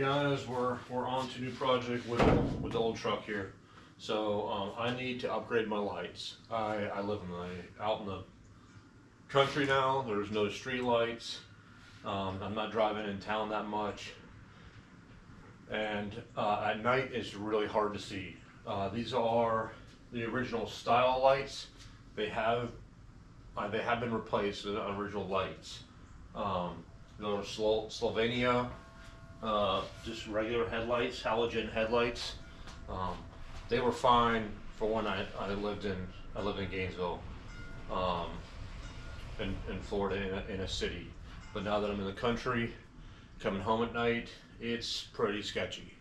guys, we're on to new project with the old truck here. So I need to upgrade my lights. I live out in the country now. There's no street lights. I'm not driving in town that much, and at night it's really hard to see. These are the original style lights. They have been replaced with original lights. They're Slovenia, just regular headlights, halogen headlights. They were fine for when I lived in Gainesville, in Florida, in a city. But now that I'm in the country, coming home at night, it's pretty sketchy.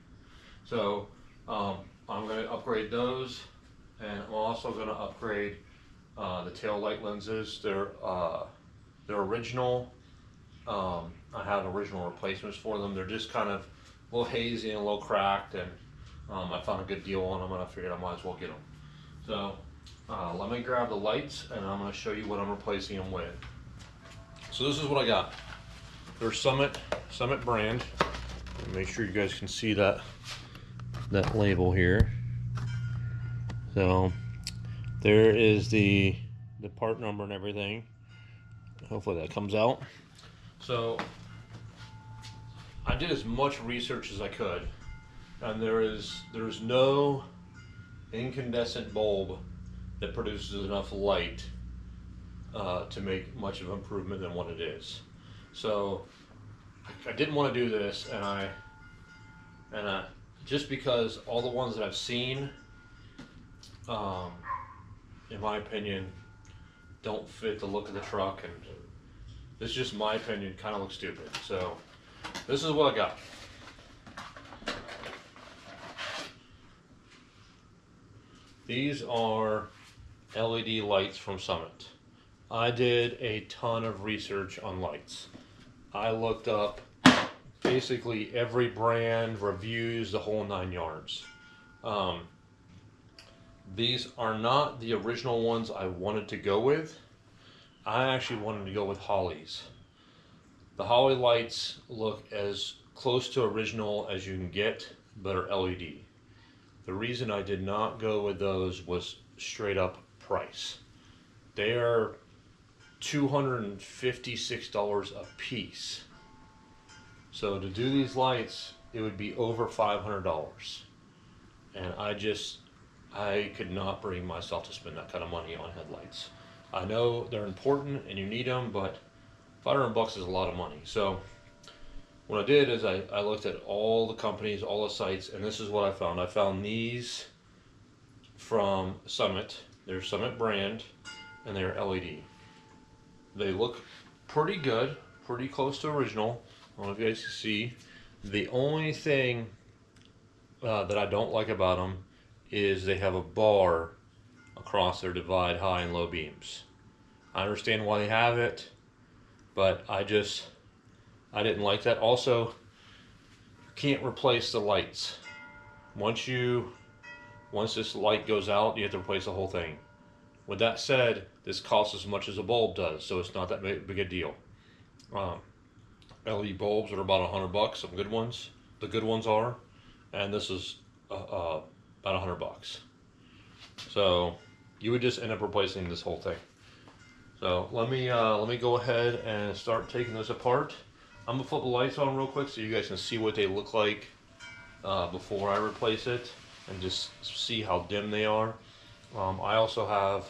So I'm going to upgrade those, and I'm also going to upgrade the tail light lenses. They're original. I have original replacements for them. They're just kind of a little hazy and a little cracked, and I found a good deal on them, and I figured I might as well get them. So let me grab the lights, and I'm going to show you what I'm replacing them with. So this is what I got. They're Summit brand. Make sure you guys can see that label here. So there is the part number and everything. Hopefully that comes out. So I did as much research as I could, and there's no incandescent bulb that produces enough light to make much of an improvement than what it is. So I didn't want to do this, and just because all the ones that I've seen, in my opinion, don't fit the look of the truck, and this is just my opinion, kind of looks stupid. So this is what I got. These are LED lights from Summit. I did a ton of research on lights. I looked up basically every brand, reviews, the whole 9 yards. These are not the original ones I wanted to go with. I actually wanted to go with Holley's. The Holley lights look as close to original as you can get, but are LED. The reason I did not go with those was straight up price. They are $256 a piece. So to do these lights, it would be over $500. And I could not bring myself to spend that kind of money on headlights. I know they're important and you need them, but $500 is a lot of money. So what I did is I looked at all the companies, all the sites, and this is what I found. I found these from Summit. They're Summit brand, and they're LED. They look pretty good, pretty close to original. I don't know if you guys can see. The only thing that I don't like about them is they have a bar across their divide high and low beams. I understand why they have it, but I didn't like that. Also, you can't replace the lights. Once this light goes out, you have to replace the whole thing. With that said, this costs as much as a bulb does, so it's not that big a deal. LED bulbs are about $100, some good ones. The good ones are, and this is about $100. So you would just end up replacing this whole thing. So let me go ahead and start taking this apart. I'm gonna flip the lights on real quick so you guys can see what they look like before I replace it, and just see how dim they are. I also have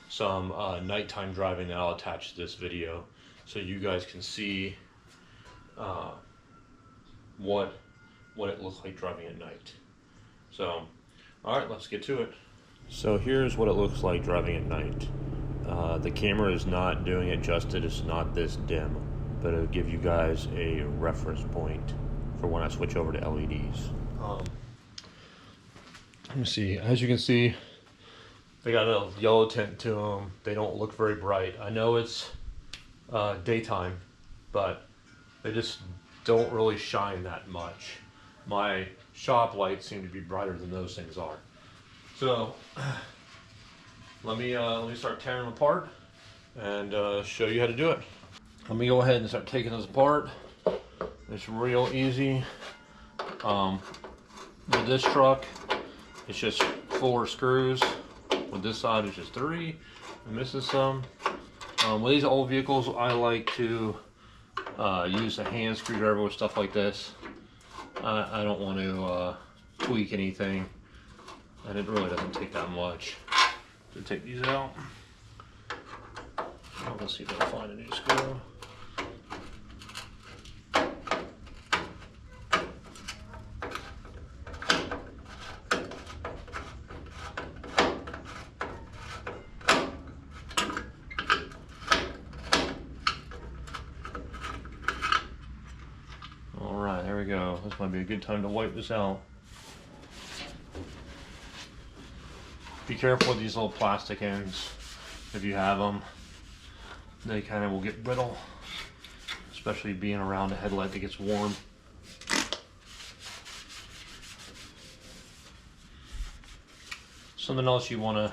some nighttime driving that I'll attach to this video so you guys can see what it looks like driving at night. So, alright, let's get to it. So here's what it looks like driving at night. The camera is not doing it justice, it's not this dim, but it'll give you guys a reference point for when I switch over to LEDs. Let me see, as you can see, they got a yellow tint to them. They don't look very bright. I know it's daytime, but they just don't really shine that much. My shop lights seem to be brighter than those things are. So let me start tearing them apart and show you how to do it. Let me go ahead and start taking this apart. It's real easy. With this truck, it's just 4 screws. With this side, it's just 3. I'm missing some. With these old vehicles, I like to use a hand screwdriver with stuff like this. I don't want to tweak anything, and it really doesn't take that much to take these out. Let's see if I can find a new screw. Alright, there we go. This might be a good time to wipe this out. Be careful with these little plastic ends if you have them. They kind of will get brittle, especially being around a headlight that gets warm. Something else you want to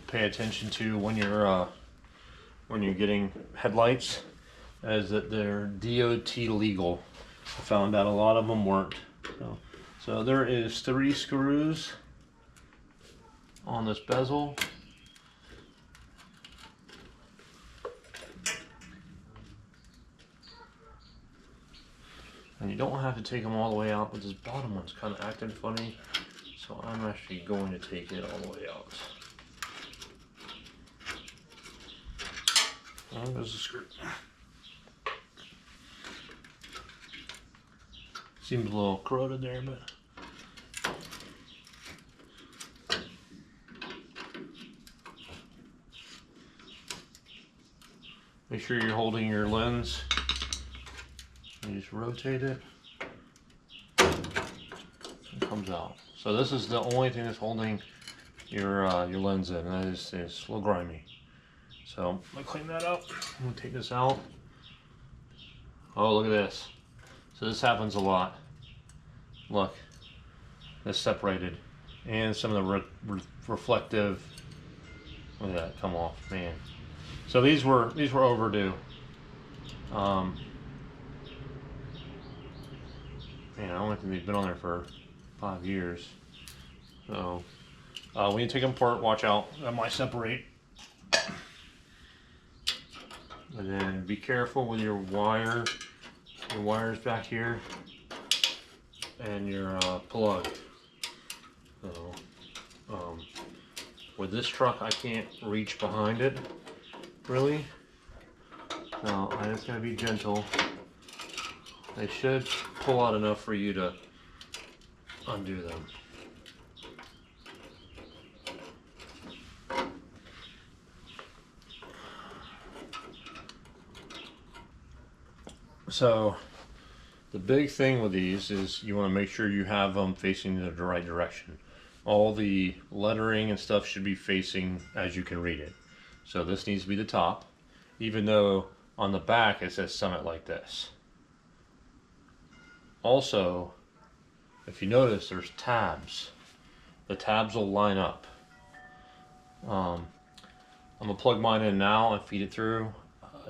pay attention to when you're getting headlights is that they're DOT legal. I found out a lot of them weren't. So there is 3 screws on this bezel. And you don't have to take them all the way out, but this bottom one's kind of acting funny. So I'm actually going to take it all the way out. Oh, there's the screw. Seems a little corroded there, but make sure you're holding your lens. You just rotate it. It comes out. So this is the only thing that's holding your lens in, and that is a little grimy. So I'm gonna clean that up. I'm gonna take this out. Oh, look at this. So this happens a lot. Look, it's separated, and some of the reflective. Look at that come off, man. So these were overdue. Man, I don't think they've been on there for 5 years. So when you take them apart, watch out. That might separate. And then be careful with your wire. Your wires back here, and your plug. So, with this truck, I can't reach behind it, really. So I'm just gonna be gentle. They should pull out enough for you to undo them. So the big thing with these is you want to make sure you have them facing the right direction. All the lettering and stuff should be facing as you can read it. So this needs to be the top, even though on the back it says Summit like this. Also, if you notice, there's tabs. The tabs will line up. I'm gonna plug mine in now and feed it through.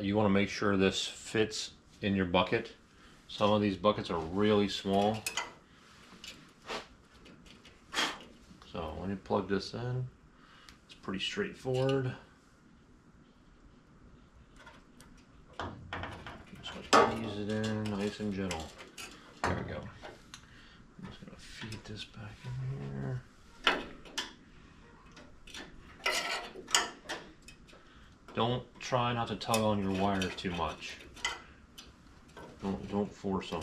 You want to make sure this fits in your bucket. Some of these buckets are really small. So when you plug this in, it's pretty straightforward. Just gonna ease it in nice and gentle. There we go. I'm just gonna feed this back in here. Don't try not to tug on your wires too much. Don't force them.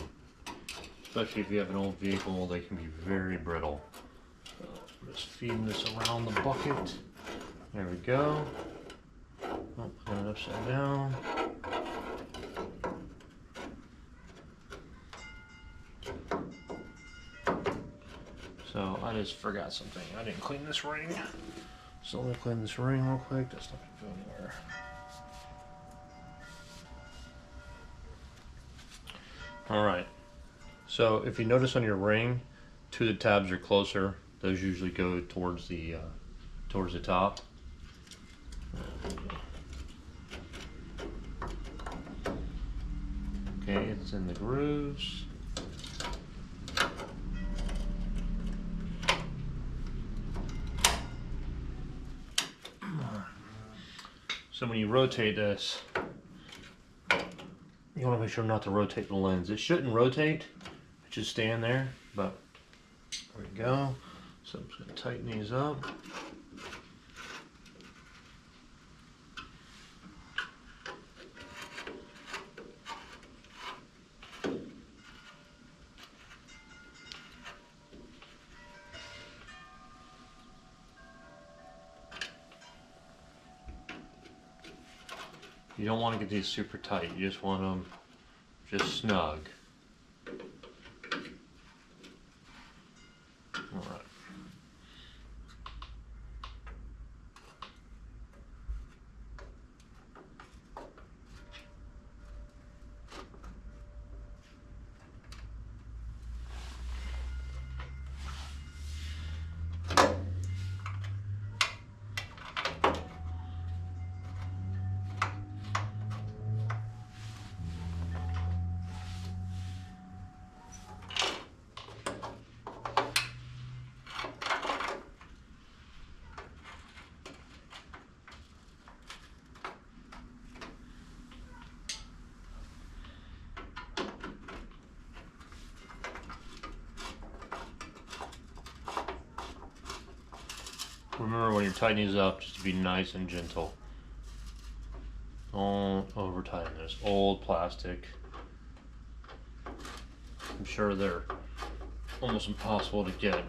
Especially if you have an old vehicle, they can be very brittle. So I'm just feeding this around the bucket. There we go. Oh, put it upside down. So I just forgot something. I didn't clean this ring. So let me clean this ring real quick. That's not gonna go anywhere. Alright, so if you notice on your ring, 2 of the tabs are closer. Those usually go towards the top. Okay, it's in the grooves. So when you rotate this, you want to make sure not to rotate the lens. It shouldn't rotate, it should stand there, but there we go. So I'm just going to tighten these up. You don't want to get these super tight, you just want them just snug. Alright. Remember when you're tightening these up, just to be nice and gentle. Don't over tighten this. Old plastic. I'm sure they're almost impossible to get.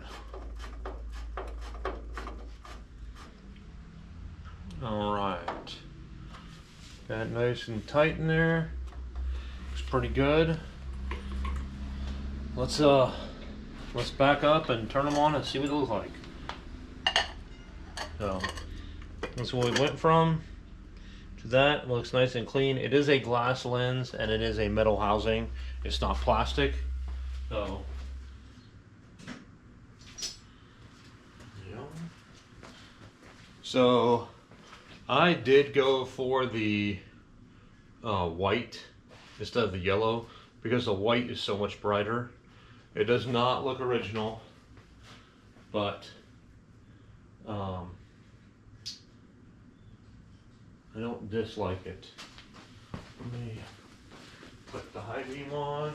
Alright. Got it nice and tight in there. Looks pretty good. Let's back up and turn them on and see what they look like. So that's what we went from to that. It looks nice and clean. It is a glass lens and it is a metal housing. It's not plastic. So yeah. So I did go for the white instead of the yellow because the white is so much brighter. It does not look original, but I don't dislike it. Let me put the high beam on.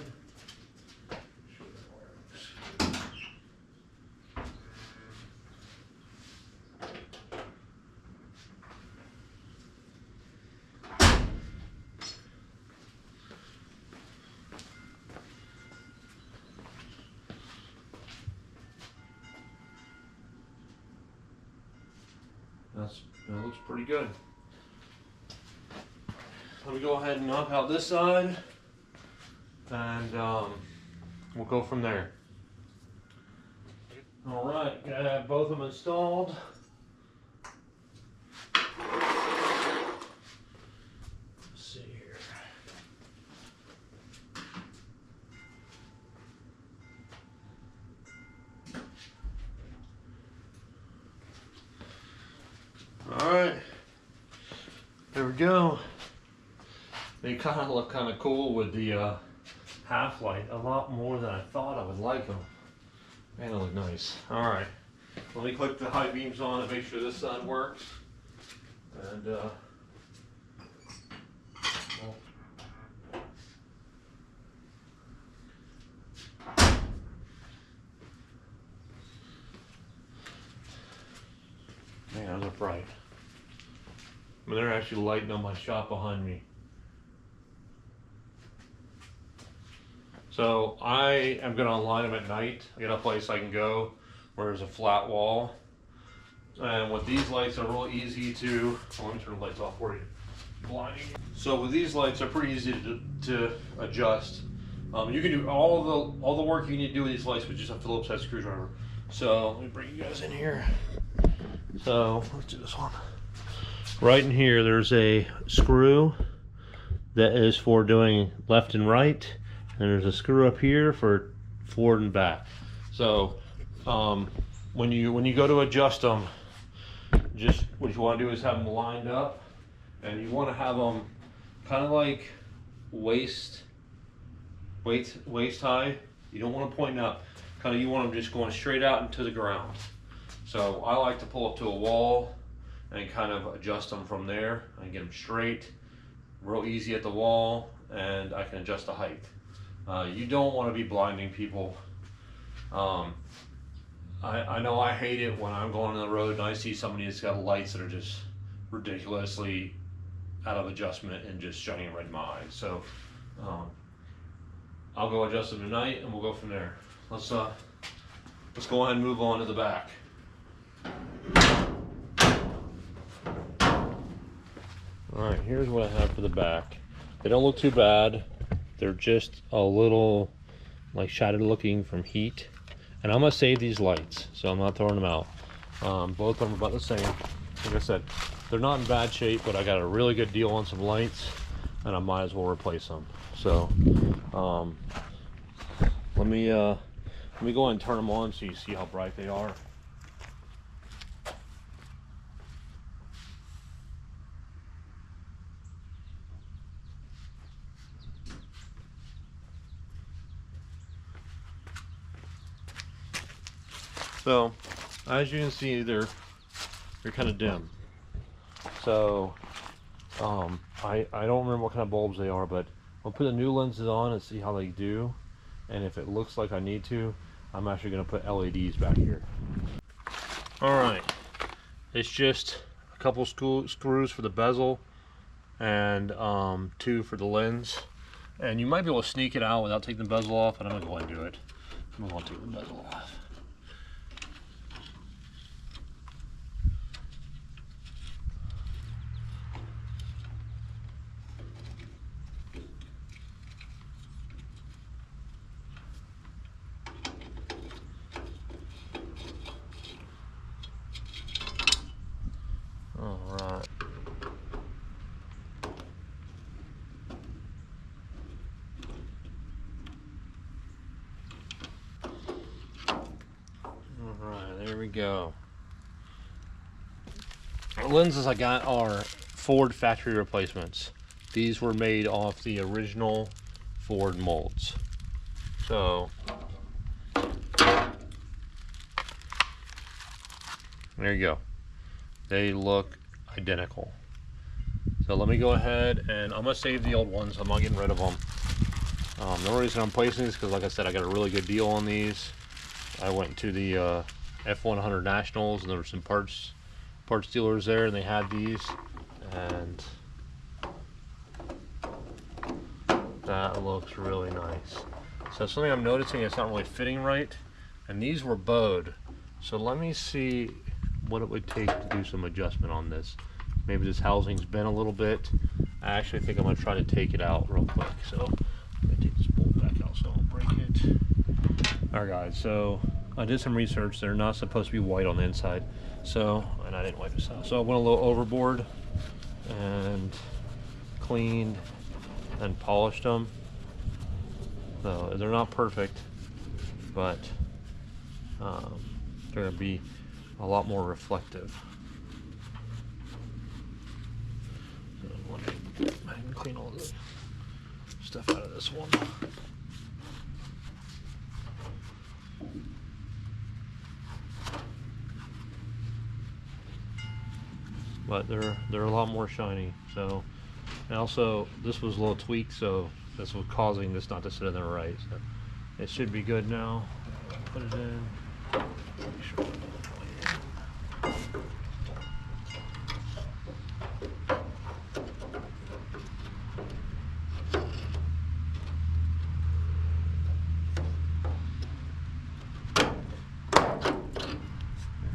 That looks pretty good. Let me go ahead and knock out this side, and we'll go from there. All right, gotta have both of them installed. Let's see here. All right, there we go. They kind of look kind of cool with the half light, a lot more than I thought I would like them. Man, they look nice. All right, let me click the high beams on and make sure this side works. And well, man, those are bright. I mean, they're actually lighting on my shop behind me. So I am going to align them at night. I got a place I can go where there's a flat wall. And with these lights, are real easy to, let me turn the lights off for you. Blinding. So with these lights, they're pretty easy to adjust. You can do all the work you need to do with these lights with just a Phillips head screwdriver. So let me bring you guys in here. So let's do this one. Right in here, there's a screw that is for doing left and right. And there's a screw up here for forward and back. So when you go to adjust them, just what you want to do is have them lined up, and you want to have them kind of like waist high. You don't want them pointing up. You want them just going straight out into the ground. So I like to pull up to a wall and kind of adjust them from there and get them straight, real easy at the wall, and I can adjust the height. You don't want to be blinding people. I know I hate it when I'm going on the road and I see somebody that's got lights that are just ridiculously out of adjustment and just shining right in my eyes. So I'll go adjust them tonight and we'll go from there. Let's go ahead and move on to the back. Alright, here's what I have for the back. They don't look too bad. They're just a little like shattered looking from heat. And I'm going to save these lights, so I'm not throwing them out. Both of them are about the same. Like I said, they're not in bad shape, but I got a really good deal on some lights, and I might as well replace them. So let me go ahead and turn them on so you see how bright they are. So, as you can see, they're kind of dim. So, I don't remember what kind of bulbs they are, but I'll put the new lenses on and see how they do. And if it looks like I need to, I'm actually going to put LEDs back here. Alright, it's just a couple screws for the bezel and 2 for the lens. And you might be able to sneak it out without taking the bezel off, and I'm going to go ahead and do it. I'm going to take the bezel off. Alright. Alright, there we go. The lenses I got are Ford factory replacements. These were made off the original Ford molds. So there you go. They look identical. So let me go ahead and I'm gonna save the old ones. I'm not getting rid of them. The only reason I'm placing these is because, like I said, I got a really good deal on these. I went to the F100 Nationals and there were some parts dealers there, and they had these, and that looks really nice. So something I'm noticing, it's not really fitting right, and these were bowed. So let me see what it would take to do some adjustment on this. Maybe this housing's bent a little bit. I actually think I'm going to try to take it out real quick. So I'm going to take this bolt back out so I don't break it. Alright guys, so I did some research. They're not supposed to be white on the inside. So, and I didn't wipe this out. So I went a little overboard and cleaned and polished them. So they're not perfect, but they're going to be a lot more reflective. So I can clean all the stuff out of this one. But they're a lot more shiny. So, and also this was a little tweaked, so that's what's causing this not to sit in there right. So it should be good now. Put it in. Make sure.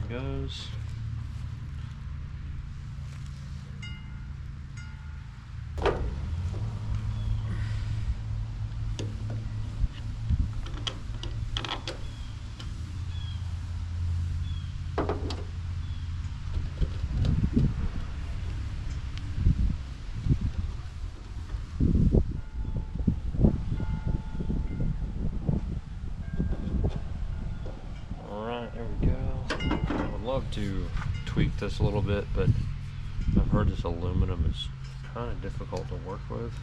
There it goes. To tweak this a little bit, but I've heard this aluminum is kind of difficult to work with,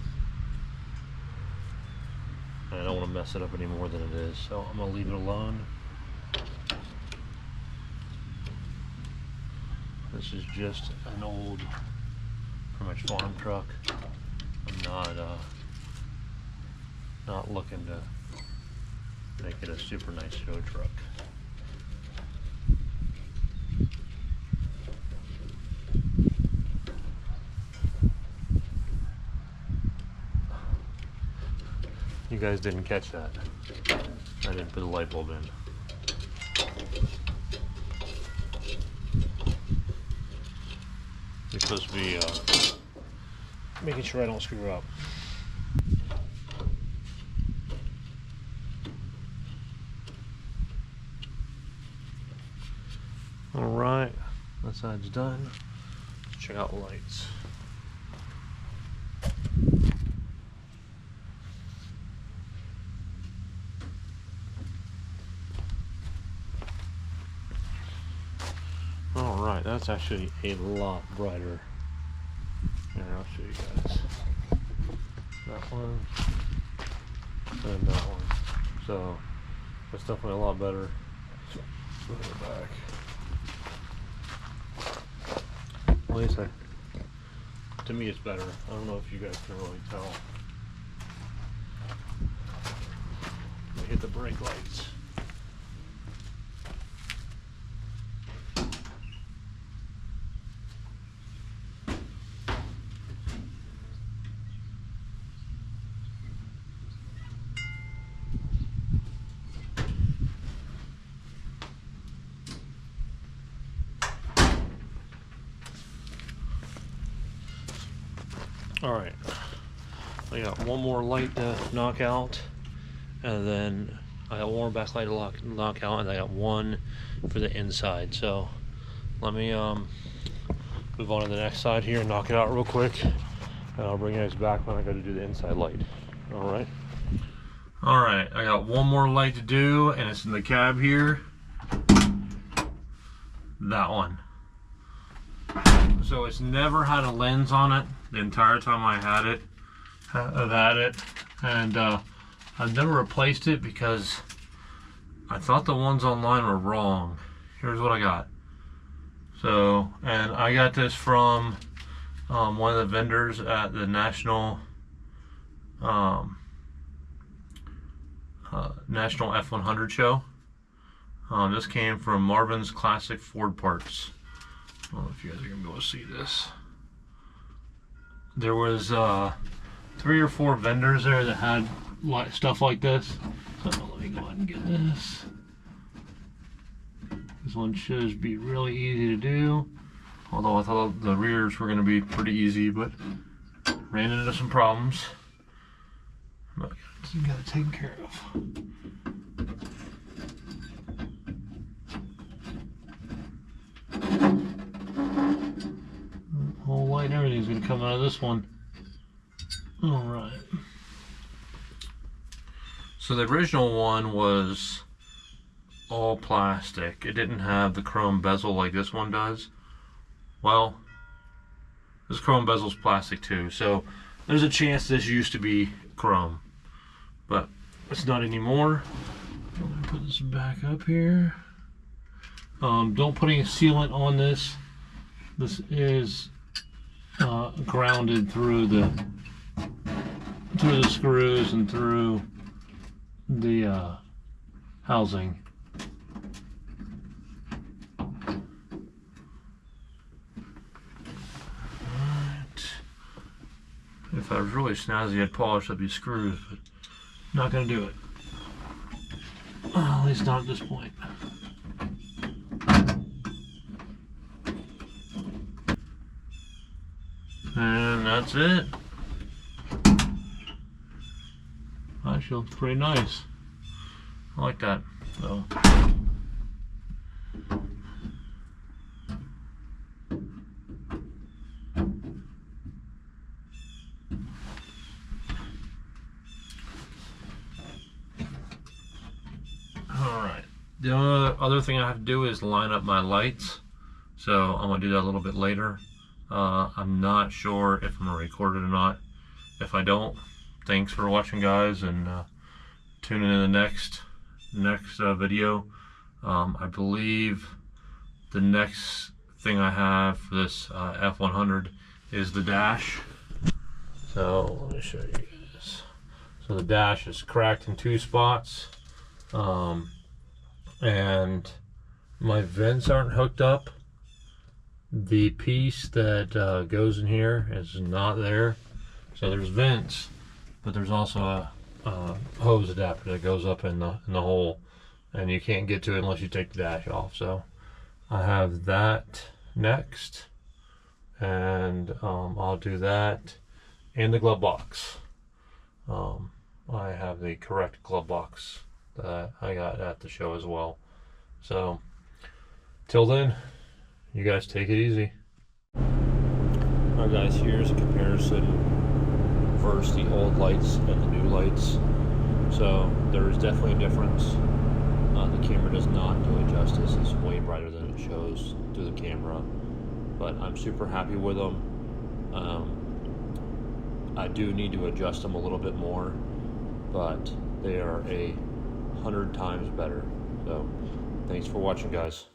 and I don't want to mess it up any more than it is, so I'm going to leave it alone. This is just an old, pretty much farm truck. I'm not looking to make it a super nice show truck. You guys didn't catch that. I didn't put the light bulb in. You're supposed to be making sure I don't screw up. Alright, that side's done. Let's check out the lights. Alright, that's actually a lot brighter. Here, I'll show you guys. That one and that one. So, that's definitely a lot better. Put it back. At least to me it's better. I don't know if you guys can really tell. Let me hit the brake lights. Alright, I got one more light to knock out, and then I got one more backlight to knock out, and I got one for the inside. So let me move on to the next side here and knock it out real quick, and I'll bring you guys back when I go to do the inside light. Alright, I got one more light to do, and it's in the cab here. That one. So it's never had a lens on it the entire time I've had it, and I've never replaced it because I thought the ones online were wrong. Here's what I got. So, and I got this from one of the vendors at the National F100 show. This came from Marvin's Classic Ford Parts. I don't know if you guys are going to be able to see this. There was 3 or 4 vendors there that had stuff like this. So let me go ahead and get this. This one should be really easy to do. Although I thought the rears were going to be pretty easy, but ran into some problems. But you got it taken care of. Whole light and everything's gonna come out of this one. Alright. So the original one was all plastic. It didn't have the chrome bezel like this one does. Well, this chrome bezel's plastic too, so there's a chance this used to be chrome. But it's not anymore. I'm gonna put this back up here. Don't put any sealant on this. This is grounded through the screws and through the housing. Alright. If I was really snazzy, I'd polish up these screws, but not gonna do it. At least not at this point. And that's it. Actually looks pretty nice. I like that. So. Alright. The only other thing I have to do is line up my lights. So I'm going to do that a little bit later. I'm not sure if I'm going to record it or not. If I don't, thanks for watching, guys, and tune in to the next video. I believe the next thing I have for this F100 is the dash. So let me show you guys. So the dash is cracked in 2 spots, and my vents aren't hooked up. The piece that goes in here is not there. So there's vents, but there's also a hose adapter that goes up in the hole, and you can't get to it unless you take the dash off. So I have that next, and I'll do that in the glove box. I have the correct glove box that I got at the show as well. So till then, you guys take it easy. Alright guys, here's a comparison versus the old lights and the new lights. So there is definitely a difference. The camera does not do it justice. It's way brighter than it shows through the camera, but I'm super happy with them. I do need to adjust them a little bit more, but they are 100 times better. So thanks for watching, guys.